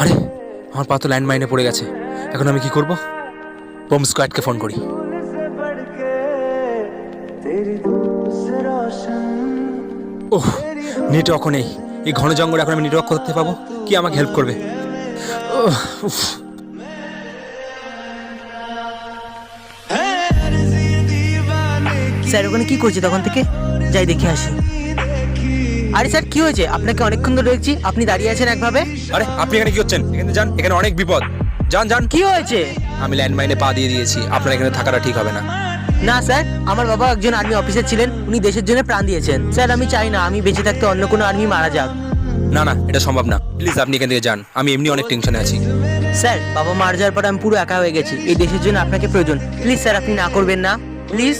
আরে আমার পা তো ল্যান্ডমাইনে পড়ে গেছে, এখন আমি কি করব? বম স্কোয়াডকে ফোন করি। ওহ, নেটওয়ার্কও নেই। এই ঘন জঙ্গলে এখন আমি নেটওয়ার্ক করতে পাবো? কি আমাকে হেল্প করবে? উফ। স্যার ওখানে কি করছে তখন থেকে? যাই দেখে আসি। আরে স্যার কি হয়েছে? আপনাকে অনেকক্ষণ ধরে দেখছি, আপনি দাঁড়িয়ে আছেন একভাবে। আরে আপনি এখানে কি হচ্ছেন? এখানে যান, এখানে অনেক বিপদ। যান যান। কি হয়েছে? আমি ল্যান্ডমাইনে পা দিয়ে দিয়েছি, আপনার এখানে থাকাটা ঠিক হবে না। না স্যার, আমার বাবা একজন আর্মি অফিসার ছিলেন, উনি দেশের জন্য প্রাণ দিয়েছেন। স্যার আমি চাই না আমি বেঁচে থাকতে অন্য কোনো আর্মি মারা যাক। না না, এটা সম্ভব না। প্লিজ আপনি এখান থেকে যান, আমি এমনি অনেক টেনশনে আছি। স্যার বাবা মারা যাওয়ার পর আমি পুরো একা হয়ে গেছি, এই দেশের জন্য আপনাকে প্রয়োজন। প্লিজ স্যার আপনি না করবেন না, প্লিজ।